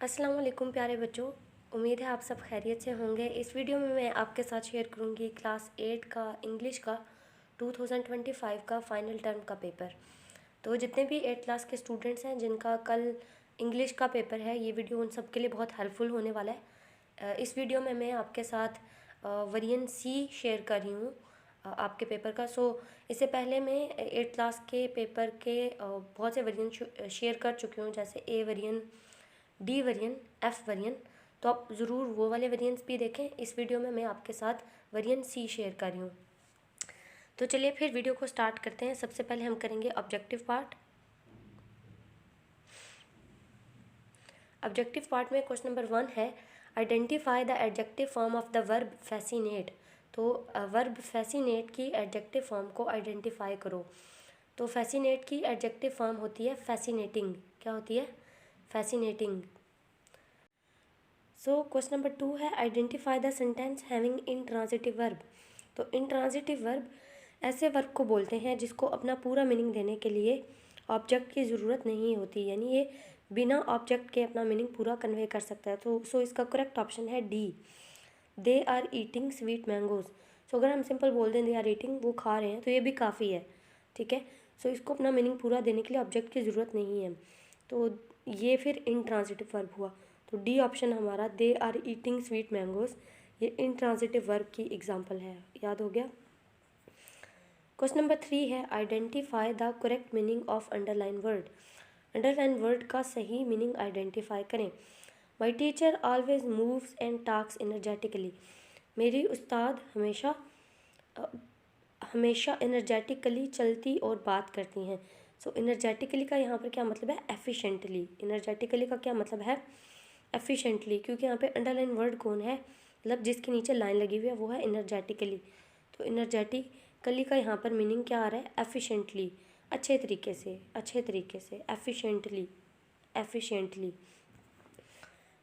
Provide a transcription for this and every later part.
अस्सलाम वालेकुम प्यारे बच्चों। उम्मीद है आप सब खैरियत से होंगे। इस वीडियो में मैं आपके साथ शेयर करूंगी क्लास 8 का इंग्लिश का 2025 का फ़ाइनल टर्म का पेपर। तो जितने भी 8 क्लास के स्टूडेंट्स हैं जिनका कल इंग्लिश का पेपर है, ये वीडियो उन सब के लिए बहुत हेल्पफुल होने वाला है। इस वीडियो में मैं आपके साथ वेरिएंट सी शेयर कर रही हूँ आपके पेपर का। इससे पहले मैं 8 क्लास के पेपर के बहुत से वेरिएंट शेयर कर चुकी हूँ, जैसे A variant, D variant, F variant. तो आप ज़रूर वो वाले वेरिएंट्स भी देखें। इस वीडियो में मैं आपके साथ वेरिएंट सी शेयर कर रही हूँ। तो चलिए फिर वीडियो को स्टार्ट करते हैं। सबसे पहले हम करेंगे ऑब्जेक्टिव पार्ट। ऑब्जेक्टिव पार्ट में क्वेश्चन नंबर 1 है, identify the adjective form of the verb fascinate. तो वर्ब फैसिनेट की एडजेक्टिव फॉर्म को आइडेंटिफाई करो। तो फैसिनेट की एडजेक्टिव फॉर्म होती है फैसिनेटिंग। क्या होती है? फैसिनेटिंग। सो क्वेश्चन नंबर 2 है, identify the sentence having intransitive verb. तो इंट्रांजिटिव वर्ब ऐसे वर्ब को बोलते हैं जिसको अपना पूरा मीनिंग देने के लिए ऑब्जेक्ट की ज़रूरत नहीं होती, यानी ये बिना ऑब्जेक्ट के अपना मीनिंग पूरा कन्वे कर सकता है। तो इसका करेक्ट ऑप्शन है D, they are eating sweet mangoes. So अगर हम सिंपल बोल दें दे आर ईटिंग, वो खा रहे हैं, तो ये भी काफ़ी है। ठीक है। सो इसको अपना मीनिंग पूरा देने के लिए ऑब्जेक्ट की ज़रूरत नहीं है, तो ये फिर इंट्रांजिटिव वर्ब हुआ। तो डी ऑप्शन हमारा, they are eating sweet mangoes, ये इंट्रांजिटिव वर्ब की एग्जांपल है। याद हो गया। क्वेश्चन नंबर 3 है, identify the correct meaning of underline word. Underline word का सही मीनिंग आइडेंटिफाई करें। My teacher always moves and talks energetically. मेरी उस्ताद हमेशा एनर्जेटिकली चलती और बात करती हैं। सो एनर्जेटिकली का यहाँ पर क्या मतलब है? एफिशिएंटली। एनर्जेटिकली का क्या मतलब है? एफिशिएंटली, क्योंकि यहाँ पे अंडरलाइन वर्ड कौन है, मतलब जिसके नीचे लाइन लगी हुई है, वो है एनर्जेटिकली। तो एनर्जेटिकली का यहाँ पर मीनिंग क्या आ रहा है? एफिशिएंटली, अच्छे तरीके से, एफिशिएंटली।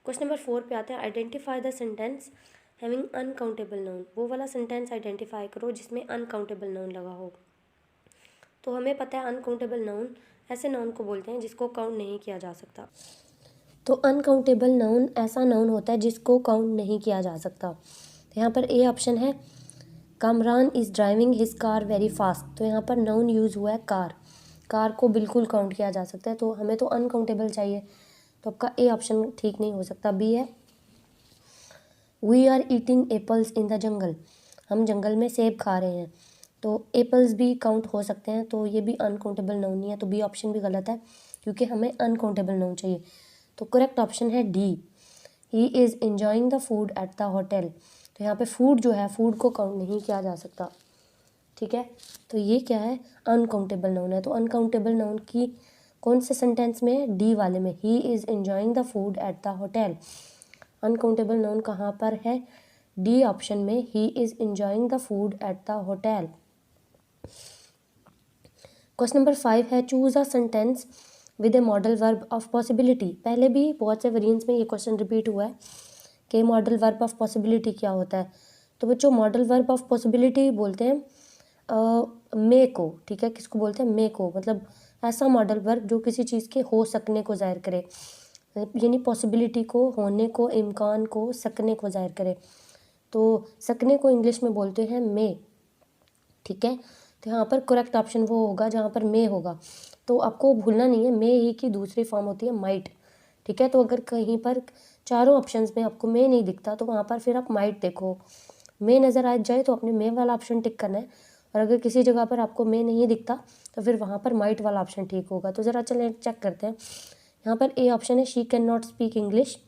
क्वेश्चन नंबर 4 पे आते हैं, identify the sentence having uncountable noun. वो वाला सेंटेंस आइडेंटिफाई करो जिसमें अनकाउंटेबल नाउन लगा हो। तो हमें पता है अनकाउंटेबल नाउन ऐसे नाउन को बोलते हैं जिसको काउंट नहीं किया जा सकता। तो अनकाउंटेबल नाउन ऐसा नाउन होता है जिसको काउंट नहीं किया जा सकता। तो यहाँ पर ए ऑप्शन है, Kamran is driving his car very fast. तो यहाँ पर नाउन यूज़ हुआ है कार। कार को बिल्कुल काउंट किया जा सकता है, तो हमें तो अनकाउंटेबल चाहिए। तो आपका ए ऑप्शन ठीक नहीं हो सकता। बी है, we are eating apples in the jungle. हम जंगल में सेब खा रहे हैं, तो एप्पल्स भी काउंट हो सकते हैं, तो ये भी अनकाउंटेबल नाउन नहीं है। तो बी ऑप्शन भी गलत है, क्योंकि हमें अनकाउंटेबल नाउन चाहिए। तो करेक्ट ऑप्शन है D, he is enjoying the food at the hotel. तो यहाँ पे फूड जो है, फूड को काउंट नहीं किया जा सकता। ठीक है। तो ये क्या है? अनकाउंटेबल नाउन है। तो अनकाउंटेबल नाउन की कौन से सेंटेंस में है? डी वाले में, he is enjoying the food at the hotel. Uncountable noun कहाँ पर है? डी ऑप्शन में, he is enjoying the food at the hotel. Question number 5 है, choose a sentence with A modal verb of possibility. पहले भी बहुत से variants में ये क्वेश्चन रिपीट हुआ है कि मॉडल वर्ब ऑफ पॉसिबिलिटी क्या होता है। तो बच्चों, मॉडल वर्ब ऑफ पॉसिबिलिटी बोलते हैं मे को। ठीक है, किसको बोलते हैं? मे को। मतलब ऐसा मॉडल वर्ब जो किसी चीज़ के हो सकने को जाहिर करे, यानी पॉसिबिलिटी को, होने को, इम्कान को, सकने को जाहिर करे। तो सकने को इंग्लिश में बोलते हैं मे। ठीक है। तो यहाँ पर करेक्ट ऑप्शन वो होगा जहाँ पर मे होगा। तो आपको भूलना नहीं है, मे ही की दूसरी फॉर्म होती है माइट। ठीक है। तो अगर कहीं पर चारों ऑप्शंस में आपको मे नहीं दिखता, तो वहाँ पर फिर आप माइट देखो। मे नज़र आ जाए तो अपने मे वाला ऑप्शन टिक करना है, और अगर किसी जगह पर आपको मे नहीं दिखता तो फिर वहाँ पर माइट वाला ऑप्शन ठीक होगा। तो ज़रा चलें चेक करते हैं। यहाँ पर ए ऑप्शन है, she can not speak English.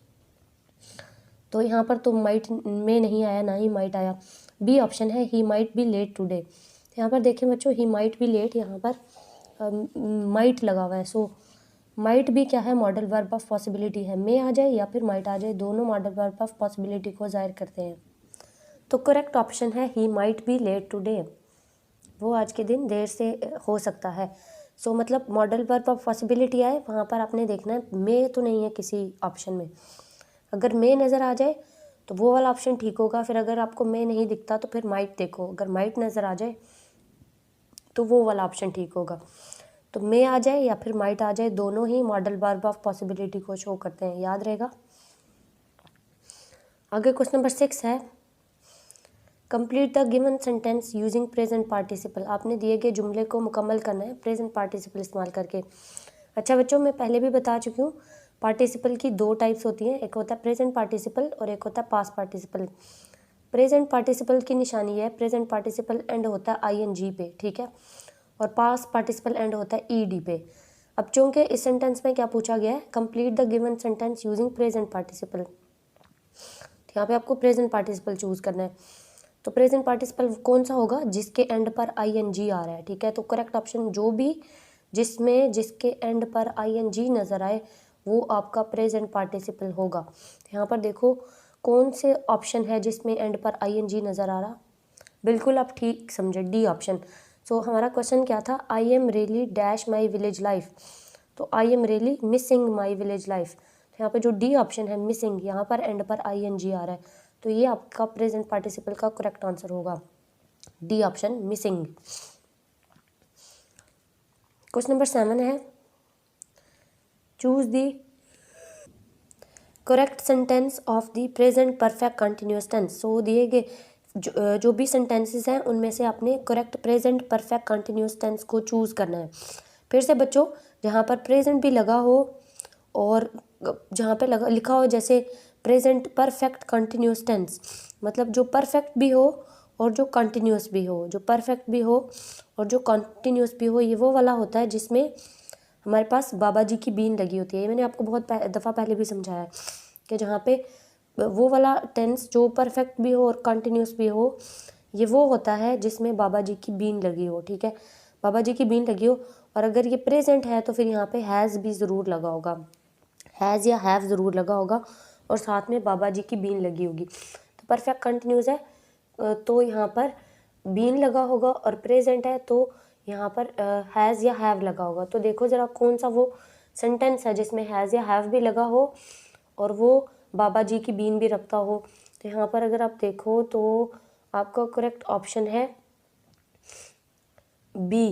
तो यहाँ पर तो माइट में नहीं आया, ना ही माइट आया। बी ऑप्शन है, he might be late today. तो यहाँ पर देखें बच्चों, ही माइट बी लेट, यहाँ पर माइट लगा हुआ है। सो माइट भी क्या है? मॉडल वर्ब ऑफ पॉसिबिलिटी है। मे आ जाए या फिर माइट आ जाए, दोनों मॉडल वर्ब ऑफ पॉसिबिलिटी को जाहिर करते हैं। तो करेक्ट ऑप्शन है, he might be late today. वो आज के दिन देर से हो सकता है। सो मतलब मॉडल वर्ब ऑफ पॉसिबिलिटी आए, वहाँ पर आपने देखना है मे तो नहीं है किसी ऑप्शन में। अगर मे नज़र आ जाए तो वो वाला ऑप्शन ठीक होगा। फिर अगर आपको मे नहीं दिखता तो फिर माइट देखो। अगर माइट नज़र आ जाए तो वो वाला ऑप्शन ठीक होगा। तो मे आ जाए या फिर माइट आ जाए, दोनों ही मॉडल वर्ब ऑफ पॉसिबिलिटी को शो करते हैं, याद रहेगा। आगे क्वेश्चन नंबर 6 है, complete the given sentence using present participle. आपने दिए गए जुमले को मुकम्मल करना है प्रेजेंट पार्टिसिपल इस्तेमाल करके। अच्छा बच्चों, मैं पहले भी बता चुकी हूँ, पार्टिसिपल की दो टाइप्स होती हैं, एक होता है प्रेजेंट पार्टिसिपल और एक होता है पास्ट पार्टिसिपल। प्रेजेंट पार्टिसिपल की निशानी है, प्रेजेंट पार्टिसिपल एंड होता है आईएनजी पे, ठीक है, और पास्ट पार्टिसिपल एंड होता है ईडी पे। अब चूंकि इस सेंटेंस में क्या पूछा गया है, complete the given sentence using present participle, यहाँ पे आपको प्रेजेंट पार्टिसिपल चूज करना है। तो प्रेजेंट पार्टिसिपल कौन सा होगा, जिसके एंड पर आईएनजी आ रहा है, ठीक है। तो करेक्ट ऑप्शन जो भी जिसके एंड पर आईएनजी नजर आए वो आपका प्रेजेंट पार्टिसिपल होगा। यहाँ पर देखो कौन से ऑप्शन है जिसमें एंड पर आईएनजी नजर आ रहा, बिल्कुल आप ठीक समझे, डी ऑप्शन। सो हमारा क्वेश्चन क्या था, I am really dash my village life, तो I am really missing my village life. तो यहाँ पे जो डी ऑप्शन है मिसिंग, यहाँ पर एंड पर आईएनजी आ रहा है, तो ये आपका प्रेजेंट पार्टिसिपल का करेक्ट आंसर होगा, D option missing. Question number 7 है, choose the correct sentence of the present perfect continuous tense. So दिए गए जो भी सेंटेंसेस हैं उनमें से आपने correct present perfect continuous tense को चूज़ करना है। फिर से बच्चों, जहाँ पर प्रेजेंट भी लगा हो और जहाँ पे लिखा हो जैसे प्रेजेंट परफेक्ट कंटिन्यूअस टेंस, मतलब जो परफेक्ट भी हो और जो कंटिन्यूअस भी हो, जो परफेक्ट भी हो और जो कंटिन्यूअस भी हो, ये वो वाला होता है जिसमें हमारे पास बाबा जी की बीन लगी होती है। ये मैंने आपको बहुत दफ़ा पहले भी समझाया है कि जहाँ पे वो वाला टेंस जो परफेक्ट भी हो और कंटिन्यूस भी हो, ये वो होता है जिसमें बाबा जी की बीन लगी हो, ठीक है, बाबा जी की बीन लगी हो। और अगर ये प्रेजेंट है तो फिर यहाँ पे हैज़ भी ज़रूर लगा होगा, हैज़ या हैव ज़रूर लगा होगा और साथ में बाबा जी की बीन लगी होगी। तो परफेक्ट कंटिन्यूस है तो यहाँ पर बीन लगा होगा, और प्रेजेंट है तो यहाँ पर हैज़ या हैव लगा होगा। तो देखो ज़रा कौन सा वो सेंटेंस है जिसमें हैज़ या हैव भी लगा हो और वो बाबा जी की बीन भी रखता हो। तो यहाँ पर अगर आप देखो तो आपका करेक्ट ऑप्शन है बी।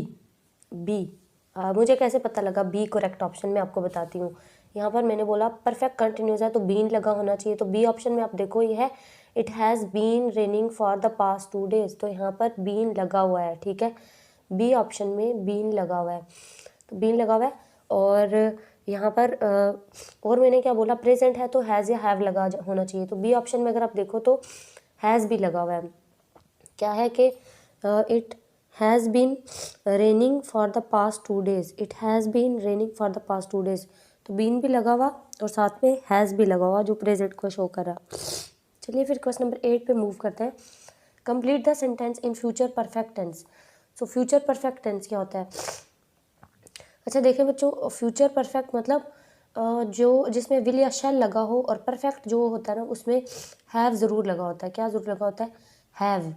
मुझे कैसे पता लगा बी करेक्ट ऑप्शन, मैं आपको बताती हूँ। यहाँ पर मैंने बोला परफेक्ट कंटिन्यूस है तो बीन लगा होना चाहिए, तो बी ऑप्शन में आप देखो ये है it has been raining for the past 2 days, तो यहाँ पर बीन लगा हुआ है, ठीक है, बी ऑप्शन में बीन लगा हुआ है, तो बीन लगा हुआ है। और यहाँ पर और मैंने क्या बोला, प्रेजेंट है तो हैज़ या हैव लगा होना चाहिए, तो बी ऑप्शन में अगर आप देखो तो हैज़ भी लगा हुआ है। क्या है कि it has been raining for the past 2 days, it has been raining for the past 2 days, तो बीन भी लगा हुआ और साथ में हैज़ भी लगा हुआ जो प्रेजेंट को शो कर रहा। चलिए फिर क्वेश्चन नंबर 8 पे मूव करते हैं, complete the sentence in future perfect tense. So future perfect tense क्या होता है। अच्छा देखिए बच्चों, फ्यूचर परफेक्ट मतलब जो जिसमें विल या शैल लगा हो, और परफेक्ट जो होता है ना उसमें हैव ज़रूर लगा होता है। क्या ज़रूर लगा होता है, हैव,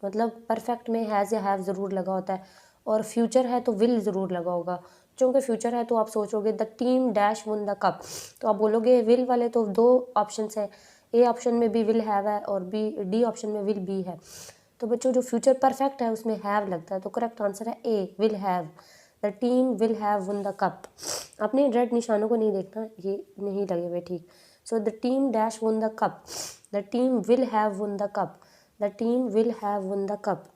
मतलब परफेक्ट में हैज़ या हैव ज़रूर लगा होता है, और फ्यूचर है तो विल ज़रूर लगा होगा। चूँकि फ्यूचर है तो आप सोचोगे the team dash won the cup, तो आप बोलोगे विल वाले तो 2 ऑप्शन है, ए ऑप्शन में भी विल हैव है और डी ऑप्शन में विल बी है। तो बच्चों जो फ्यूचर परफेक्ट है उसमें हैव लगता है, तो करेक्ट आंसर है A will have, the team will have won the cup. आपने रेड निशानों को नहीं देखना, ये नहीं लगे हुए, ठीक। So the team dash won the cup, the team will have won the cup, the team will have won the cup.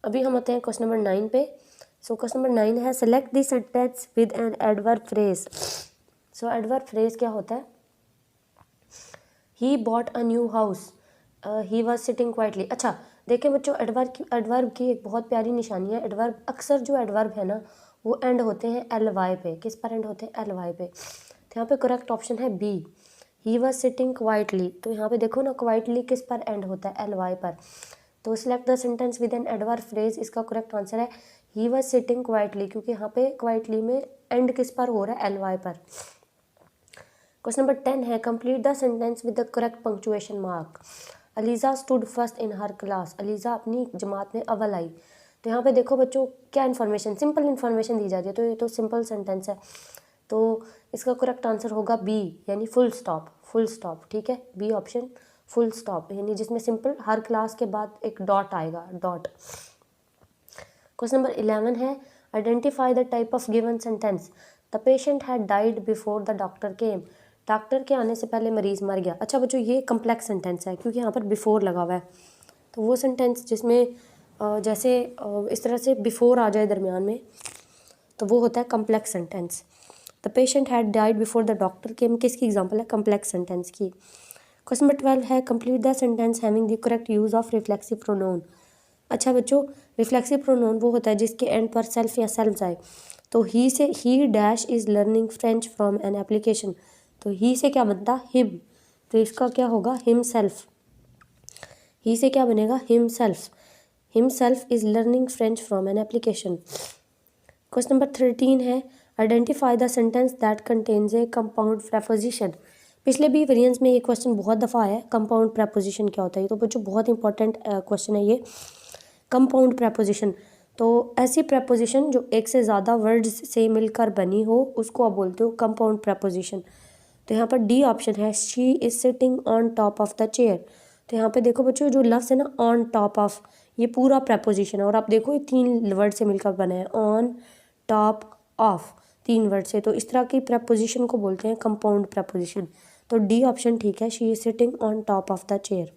अभी हम आते हैं क्वेश्चन नंबर 9 पे। सो क्वेश्चन नंबर 9 है select the sentence with an adverb phrase. So adverb phrase क्या होता है, he bought a new house, he was sitting quietly. अच्छा देखिए बच्चों, एडवर्ब की एक बहुत प्यारी निशानी है, एडवर्ब अक्सर जो एडवर्ब है ना वो एंड होते हैं एल वाई पे। किस पर एंड होते हैं, एल वाई पे। तो यहाँ पे करेक्ट ऑप्शन है B, he was sitting quietly. तो यहाँ पे देखो ना क्वाइटली किस पर एंड होता है, एल वाई पर। तो select the sentence with an adverb phrase, इसका करेक्ट आंसर है ही वॉज सिटिंग क्वाइटली, क्योंकि यहाँ पे क्वाइटली में एंड किस पर हो रहा है, एल वाई पर। क्वेश्चन नंबर 10 है complete the sentence with the correct punctuation mark. Aliza stood first in her class, Aliza अपनी जमात में अव्वल आई। तो यहाँ पे देखो बच्चों क्या इन्फॉर्मेशन, सिंपल इन्फॉर्मेशन दी जाती है, तो ये तो सिंपल सेंटेंस है, तो इसका करेक्ट आंसर होगा बी यानी फुल स्टॉप, फुल स्टॉप, ठीक है, बी ऑप्शन फुल स्टॉप, यानी जिसमें सिंपल हर क्लास के बाद एक डॉट आएगा, डॉट। क्वेश्चन नंबर 11 है identify the type of given sentence. The patient had died before the doctor came. Doctor के आने से पहले मरीज़ मर गया। अच्छा बच्चों, ये कम्प्लेक्स सेंटेंस है क्योंकि यहाँ पर बिफोर लगा हुआ है। तो वो सेंटेंस जिसमें जैसे इस तरह से बिफोर आ जाए दरमियान में, तो वो होता है complex sentence. The patient had died before the doctor केम किसकी एग्जांपल है? कम्प्लेक्स सेंटेंस की। क्वेश्चन नंबर 12 है complete the sentence having the correct use of reflexive pronoun. अच्छा बच्चों, रिफ्लेक्सिव प्रोनाउन वो होता है जिसके एंड पर सेल्फ या सेल्फ आए। तो ही से ही dash is learning French from an application. तो ही से क्या बनता? हिम। तो इसका क्या होगा? Him self. ही से क्या बनेगा? Him self. Him self is learning French from an application. Question number 13 है identify the sentence that contains A compound preposition. पिछले भी वेरिएंस में ये क्वेश्चन बहुत दफ़ा आया है, कंपाउंड प्रेपोजिशन क्या होता है। तो बच्चों बहुत इंपॉर्टेंट क्वेश्चन है ये, कंपाउंड प्रेपोजिशन। तो ऐसी प्रेपोजिशन जो एक से ज़्यादा वर्ड्स से मिलकर बनी हो उसको आप बोलते हो कंपाउंड प्रेपोजिशन। तो यहाँ पर डी ऑप्शन है, she is sitting on top of the chair. तो यहाँ पे देखो बच्चों, जो लफ्ज़ है ना ऑन टॉप ऑफ, ये पूरा प्रेपोजिशन है और आप देखो ये 3 वर्ड से मिलकर बना है, ऑन टॉप ऑफ, 3 वर्ड से। तो इस तरह की प्रेपोजिशन को बोलते हैं कंपाउंड प्रेपोजिशन। तो डी ऑप्शन ठीक है, she is sitting on top of the chair.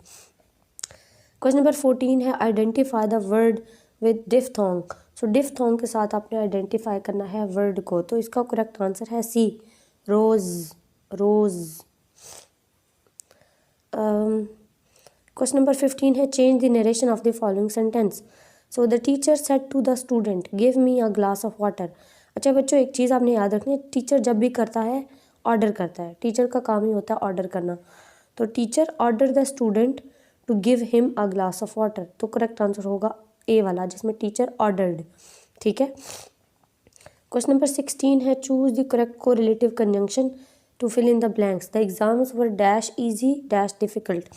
Question number 14 है identify the word with diphthong. So diphthong के साथ आपने आइडेंटिफाई करना है वर्ड को। तो इसका करेक्ट आंसर है सी, रोज, रोज। क्वेश्चन नंबर 15 है change the narration of the following sentence. So the teacher said to the student give me a glass of water. अच्छा बच्चों, एक चीज़ आपने याद रखनी है, टीचर जब भी करता है ऑर्डर करता है। टीचर का काम ही होता है ऑर्डर करना। तो teacher order the student to give him a glass of water. तो करेक्ट आंसर होगा ए वाला जिसमें टीचर ऑर्डर्ड। ठीक है। क्वेश्चन नंबर 16 है choose the correct correlative conjunction to fill in the blanks. The exams were dash easy dash difficult.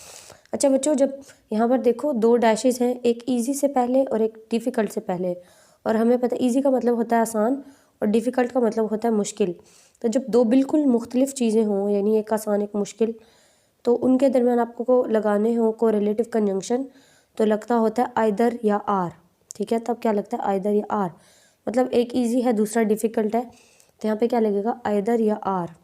अच्छा बच्चों, जब यहाँ पर देखो 2 डैशेस हैं, एक इजी से पहले और एक डिफ़िकल्ट से पहले। और हमें पता है इजी का मतलब होता है आसान और डिफ़िकल्ट का मतलब होता है मुश्किल। तो जब 2 बिल्कुल मुख्तलिफ चीज़ें हों, यानी एक आसान एक मुश्किल, तो उनके दरमियान आपको को लगाने हो कोरिलेटिव कंजंक्शन, तो लगता होता है आइदर या आर। ठीक है, तब क्या लगता है? आइदर या आर। मतलब एक इजी है दूसरा डिफ़िकल्ट है, तो यहाँ पे क्या लगेगा? आइदर या or.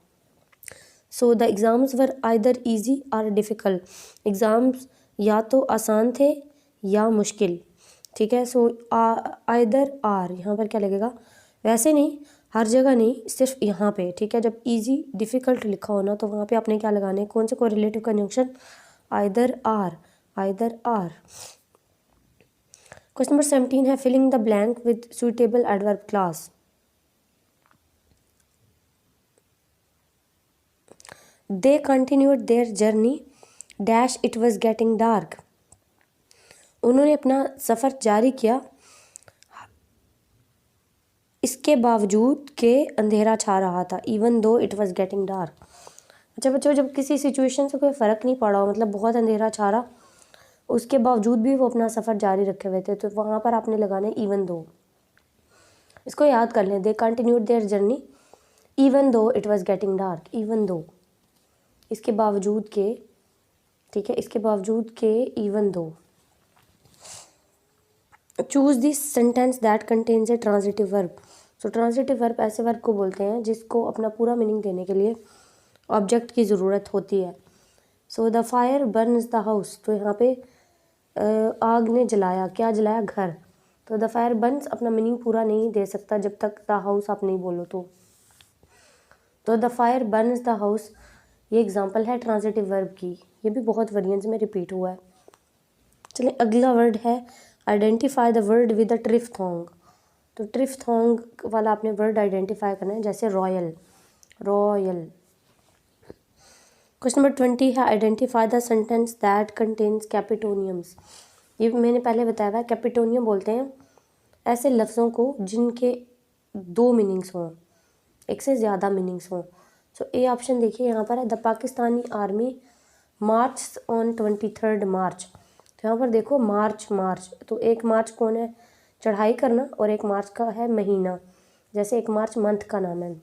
So the exams were either easy और डिफ़िकल्ट। एग्ज़ाम्स या तो आसान थे या मुश्किल। ठीक है, सो आइदर आर यहाँ पर क्या लगेगा? वैसे नहीं, हर जगह नहीं, सिर्फ यहाँ पे। ठीक है, जब इजी डिफ़िकल्ट लिखा हो ना तो वहाँ पे आपने क्या लगाने हैं? कौन से correlative conjunction? Either or, either or. Question number 17 है filling the blank with suitable adverb clause. They continued their journey dash it was getting dark. उन्होंने अपना सफ़र जारी किया इसके बावजूद के अंधेरा छा रहा था, even though it was getting dark. अच्छा बच्चों, जब किसी सिचुएशन से कोई फ़र्क नहीं पड़ा हो, मतलब बहुत अंधेरा छा रहा, उसके बावजूद भी वो अपना सफ़र जारी रखे हुए थे, तो वहाँ पर आपने लगाने इवन दो। इसको याद कर लें, they continued their journey even though it was getting dark. Even though, इसके बावजूद के, ठीक है, इसके बावजूद के even though. Choose this sentence that contains A transitive verb. So transitive verb ऐसे वर्ब को बोलते हैं जिसको अपना पूरा मीनिंग देने के लिए ऑब्जेक्ट की ज़रूरत होती है। So the fire Burns the house. तो यहाँ पे आग ने जलाया, क्या जलाया? घर। तो द फायर बर्न्स अपना मीनिंग पूरा नहीं दे सकता जब तक द हाउस आप नहीं बोलो। तो the fire Burns the house, ये एग्जांपल है ट्रांजिटिव वर्ब की। ये भी बहुत वेरिएंस में रिपीट हुआ है। चलिए अगला वर्ड है identify the word with the triphthong. तो ट्रिफ्थोंग वाला आपने वर्ड आइडेंटिफाई करना है, जैसे रॉयल, रॉयल। क्वेश्चन नंबर 20 है identify the sentence that contains capitonyms. ये मैंने पहले बताया था, कैपिटोनियम बोलते हैं ऐसे लफ्ज़ों को जिनके 2 मीनिंग्स हों, एक से ज़्यादा मीनिंग्स हों। सो ए ऑप्शन देखिए यहाँ पर है, the Pakistani army march on 23 मार्च। तो यहाँ पर देखो मार्च, मार्च, तो 1 मार्च कौन है? चढ़ाई करना, और 1 मार्च का है महीना, जैसे 1 मार्च मंथ का नाम है।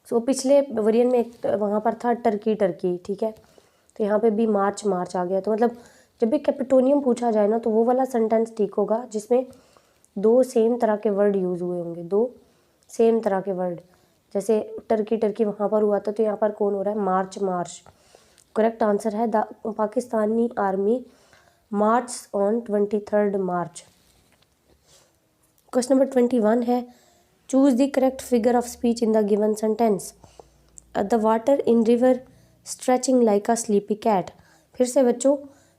सो पिछले वेरिएंट में एक वहाँ पर था टर्की, टर्की। ठीक है, तो यहाँ पे भी मार्च, मार्च आ गया। तो मतलब जब भी कैपिटोनियम पूछा जाए ना तो वो वाला सेंटेंस ठीक होगा जिसमें दो सेम तरह के वर्ड यूज़ हुए होंगे, दो सेम तरह के वर्ड। जैसे टर्की टर्की वहाँ पर हुआ था, तो यहाँ पर कौन हो रहा है, मार्च मार्च। करेक्ट आंसर है the Pakistani army march on 23 March. Question number 21 है, choose the correct figure of speech in the given sentence. The water in river stretching like a sleepy cat. फिर से बच्चों,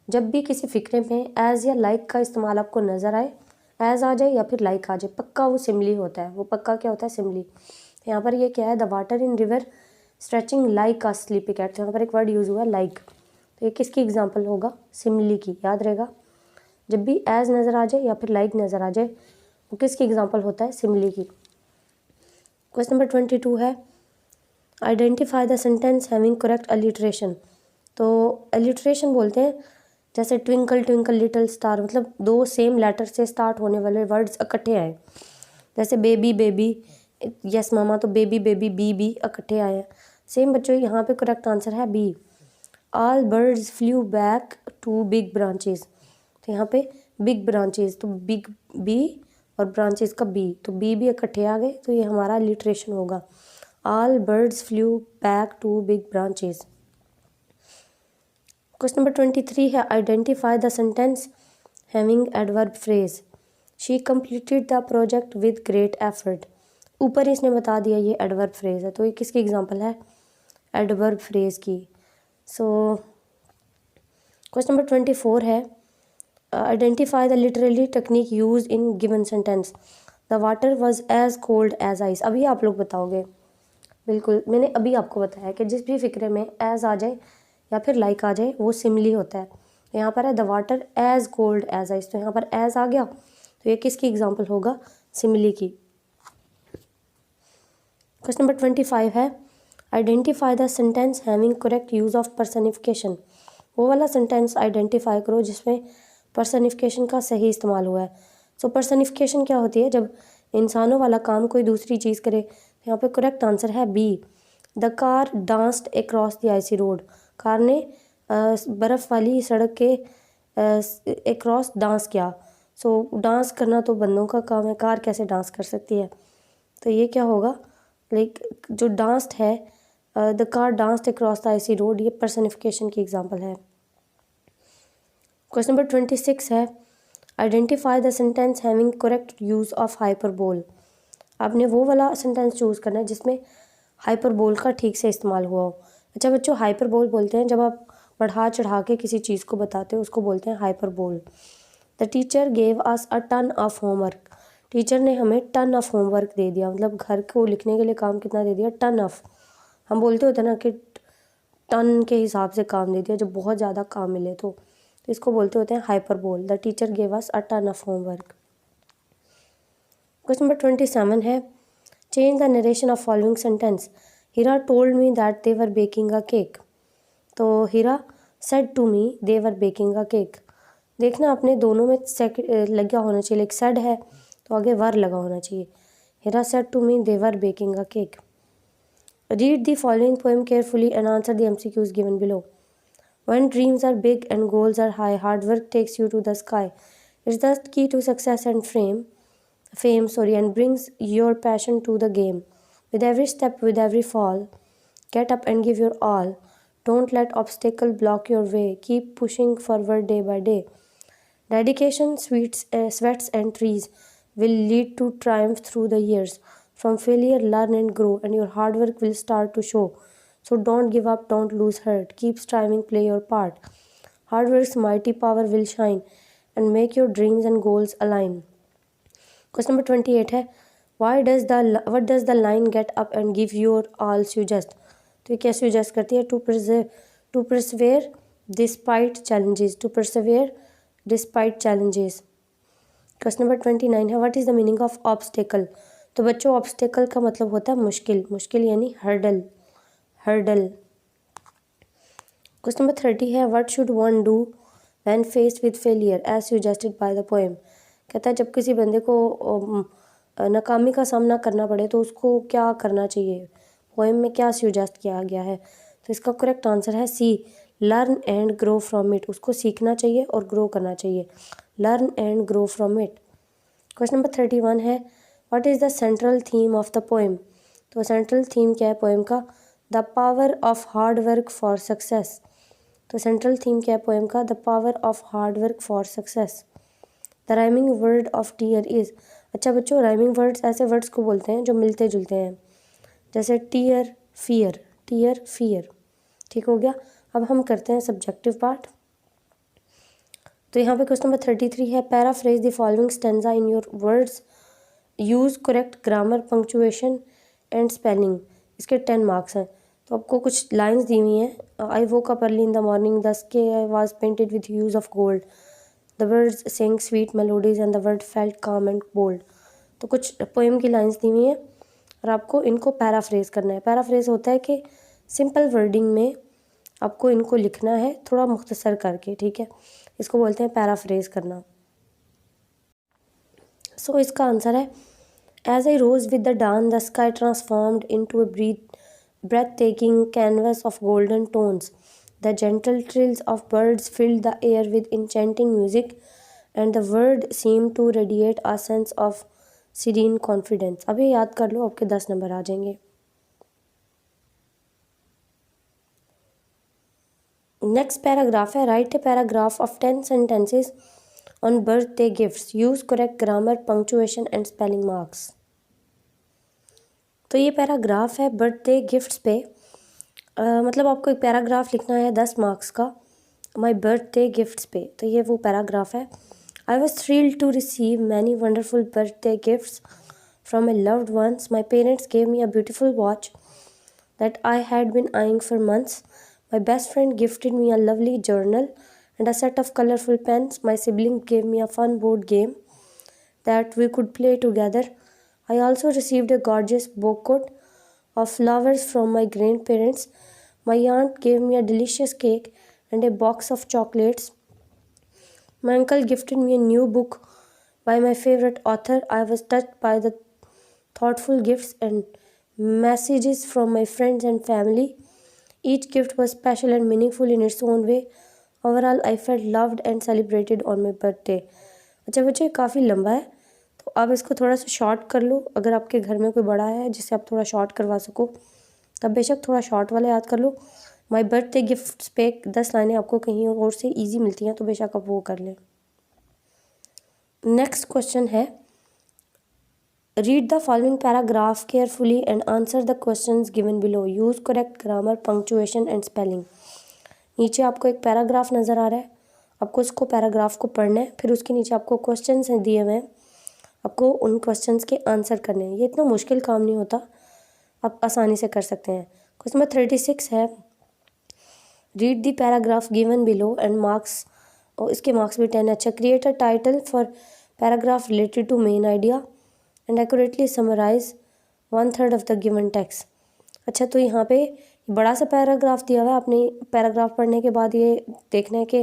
जब भी किसी फिक्रे में एज या लाइक का इस्तेमाल आपको नज़र आए, एज आ जाए या फिर लाइक आ जाए, पक्का वो सिमली होता है। वो पक्का क्या होता है, सिमली। यहाँ पर ये क्या है, the water in river stretching like a sleepy cat. तो यहाँ पर एक वर्ड यूज़ हुआ है लाइक, तो ये किसकी एग्जाम्पल होगा, सिमली की। याद रहेगा, जब भी एज नज़र आ जाए या फिर लाइक नज़र आ जाए, वो किसकी एग्जाम्पल होता है, सिमली की। क्वेश्चन नंबर 22 है, identify the sentence having correct alliteration. तो अलिट्रेशन बोलते हैं जैसे ट्विंकल ट्विंकल लिटिल स्टार, मतलब दो सेम लेटर से स्टार्ट होने वाले वर्ड्स इकट्ठे आए। जैसे बेबी बेबी, यस मामा, तो बेबी बेबी बी बी इकट्ठे आए हैं। सेम बच्चों, यहाँ पे करेक्ट आंसर है B. All birds flew back to big branches. तो यहाँ पे बिग ब्रांचेस, तो बिग बी और ब्रांचेस का बी, तो बी इकट्ठे आ गए, तो ये हमारा लिटरेशन होगा। All birds flew back to big branches. Question number 23 है, identify the sentence having adverb phrase. She completed the project with great effort. ऊपर इसने बता दिया ये एडवर्ब फ्रेज है, तो ये किसकी एग्जांपल है, एडवर्ब फ्रेज की। सो क्वेश्चन नंबर 24 है, identify the literary technique use in given sentence. The water was as cold as ice. अभी आप लोग बताओगे, बिल्कुल मैंने अभी आपको बताया कि जिस भी फिक्रे में एज आ जाए या फिर लाइक आ जाए, वो सिमली होता है। यहाँ पर है the water as cold as ice, तो यहाँ पर एज आ गया, तो ये किसकी एग्जाम्पल होगा, सिमली की। क्वेश्चन नंबर 25 है, identify the sentence having correct use of personification. वो वाला सेंटेंस आइडेंटिफाई करो जिसमें पर्सनिफिकेशन का सही इस्तेमाल हुआ है। सो पर्सनिफिकेशन क्या होती है, जब इंसानों वाला काम कोई दूसरी चीज़ करे। यहाँ पे करेक्ट आंसर है B. The car danced across the icy road. Car ने बर्फ़ वाली सड़क के अक्रॉस डांस किया। सो डांस करना तो बंदों का काम है, कार कैसे डांस कर सकती है, तो ये क्या होगा, लाइक जो डांस्ड है, the car danced across the icy road, ये पर्सनिफिकेशन की एग्जांपल है। क्वेश्चन नंबर 26 है, identify the sentence having correct use of hyperbole. आपने वो वाला सेंटेंस चूज़ करना है जिसमें हाइपरबोल का ठीक से इस्तेमाल हुआ हो। अच्छा बच्चों, हाइपरबोल बोलते हैं जब आप बढ़ा चढ़ा के किसी चीज़ को बताते हो, उसको बोलते हैं hyperbole. The teacher gave us a ton of homework. टीचर ने हमें टन ऑफ होमवर्क दे दिया, मतलब घर को लिखने के लिए काम कितना दे दिया, टन ऑफ। हम बोलते होते ना कि टन के हिसाब से काम दे दिया, जब बहुत ज़्यादा काम मिले तो इसको बोलते होते हैं hyperbole. The teacher gave us a ton of homework. Question number 27 है, change the narration of following sentence. Heera told me that they were baking a cake. तो Heera said to me they were baking a cake. देखना आपने दोनों में लगा होना चाहिए, एक सेड है तो आगे वर लगा होना चाहिए। Heera said to me they were baking a cake. Read the following poem carefully and answer the MCQs given below. When dreams are big and goals are high, hard work takes you to the sky. It's the key to success and fame, and brings your passion to the game. With every step, with every fall, get up and give your all. Don't let obstacle block your way. Keep pushing forward day by day. Dedication, sweats and trees will lead to triumph through the years. From failure, learn and grow, and your hard work will start to show. So don't give up, don't lose heart. Keep striving, play your part. Hard work's mighty power will shine and make your dreams and goals align. Question number 28 है, what does the line get up and give your all suggest? तो ये क्या suggest करती है, to persevere despite challenges. Question number 29 है, what is the meaning of obstacle? तो बच्चों obstacle का मतलब होता है मुश्किल यानी hurdle. Question number 30 है, what should one do when faced with failure as suggested by the poem? कहता है जब किसी बंदे को नाकामी का सामना करना पड़े तो उसको क्या करना चाहिए, पोएम में क्या सुजेस्ट किया गया है। तो इसका करेक्ट आंसर है C, learn and grow from it. उसको सीखना चाहिए और ग्रो करना चाहिए, learn and grow from it. Question number 31 है what is the central theme of the poem. तो सेंट्रल थीम क्या है पोएम का? The power of hard work for success. तो सेंट्रल थीम क्या है पोएम का? The power of hard work for success. The rhyming word of tear is. अच्छा बच्चों, राइमिंग वर्ड्स ऐसे वर्ड्स को बोलते हैं जो मिलते जुलते हैं, जैसे टीयर फियर, टीयर फियर। ठीक हो गया। अब हम करते हैं सब्जेक्टिव पार्ट। तो यहाँ पे क्वेश्चन नंबर 33 है paraphrase the following stanza in your words, use correct grammar, punctuation and spelling. इसके 10 मार्क्स हैं। तो आपको कुछ लाइंस दी हुई हैं। I woke up early in the morning, the sky was painted with hues of gold, the words sing sweet melodies and the world felt calm and bold. तो कुछ पोएम की लाइंस दी हुई हैं और आपको इनको पैराफ्रेज करना है। पैराफ्रेज होता है कि सिंपल वर्डिंग में आपको इनको लिखना है थोड़ा मुख्तसर करके, ठीक है। इसको बोलते हैं पैराफ्रेज करना। सो इसका आंसर है as I rose with the dawn the sky transformed into a breathtaking canvas of golden tones. The gentle trills of birds filled the air with enchanting music, and the world seemed to radiate a sense of serene confidence. अभी याद कर लो, आपके 10 number आ जाएंगे। Next paragraph है right a paragraph of 10 sentences on birthday gifts. Use correct grammar, punctuation and spelling marks. तो ये paragraph है birthday gifts पे। मतलब आपको एक पैराग्राफ लिखना है 10 मार्क्स का माय बर्थडे गिफ्ट्स पे। तो ये वो पैराग्राफ है। I was thrilled to receive many wonderful birthday gifts from my loved ones. My parents gave me a beautiful watch that I had been eyeing for months. My best friend gifted me a lovely journal and a set of colorful pens. My sibling gave me a fun board game that we could play together. I also received a gorgeous bouquet of flowers from my grandparents. My aunt gave me a delicious cake and a box of chocolates. My uncle gifted me a new book by my favorite author. I was touched by the thoughtful gifts and messages from my friends and family. Each gift was special and meaningful in its own way. Overall I felt loved and celebrated on my birthday. अच्छा बच्चे, काफ़ी लंबा है तो आप इसको थोड़ा सा शॉर्ट कर लो। अगर आपके घर में कोई बड़ा है जिससे आप थोड़ा शॉर्ट करवा सको तब बेशक थोड़ा शॉर्ट वाला याद कर लो। माई बर्थडे गिफ्ट्स पे 10 लाइनें आपको कहीं और से ईजी मिलती हैं तो बेशक आप वो कर लें। नेक्स्ट क्वेश्चन है read the following paragraph carefully and answer the questions given below. Use correct grammar, punctuation and spelling. नीचे आपको एक पैराग्राफ नज़र आ रहा है, आपको उसको पैराग्राफ को पढ़ना है, फिर उसके नीचे आपको क्वेश्चंस दिए हुए हैं, आपको उन क्वेश्चंस के आंसर करने हैं। ये इतना मुश्किल काम नहीं होता, आप आसानी से कर सकते हैं। क्वेश्चन नंबर 36 है read the paragraph given below and marks, और इसके मार्क्स भी 10। अच्छा, create a title for paragraph related to main idea and accurately summarize 1/3 of the given text. अच्छा, तो यहाँ पे बड़ा सा पैराग्राफ दिया हुआ है, आपने पैराग्राफ पढ़ने के बाद ये देखना है कि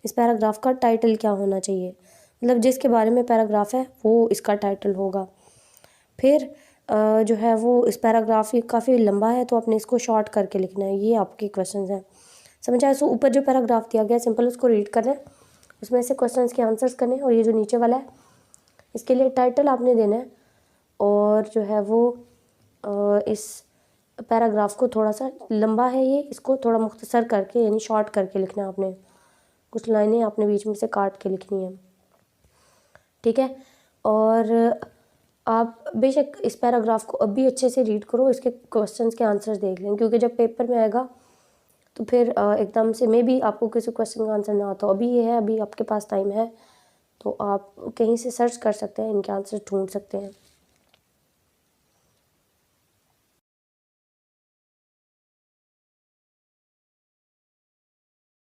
इस पैराग्राफ का टाइटल क्या होना चाहिए, मतलब जिसके बारे में पैराग्राफ है वो इसका टाइटल होगा। फिर जो है वो इस पैराग्राफ ये काफ़ी लंबा है तो आपने इसको शॉर्ट करके लिखना है। ये आपके क्वेश्चन हैं, समझ आए। सो ऊपर जो पैराग्राफ दिया गया सिंपल उसको रीड करना है, उसमें से क्वेश्चन के आंसर्स करने हैं, और ये जो नीचे वाला है इसके लिए टाइटल आपने देना है, और जो है वो इस पैराग्राफ को थोड़ा सा लंबा है ये, इसको थोड़ा मुख्तसर करके यानी शॉर्ट करके लिखना है आपने। कुछ लाइनें आपने बीच में से काट के लिखनी है, ठीक है। और आप बेशक इस पैराग्राफ को अभी अच्छे से रीड करो, इसके क्वेश्चंस के आंसर्स देख लें, क्योंकि जब पेपर में आएगा तो फिर एकदम से मे बी आपको किसी क्वेश्चन का आंसर ना आता हो। अभी ये है, अभी आपके पास टाइम है तो आप कहीं से सर्च कर सकते हैं, इनके आंसर ढूंढ सकते हैं।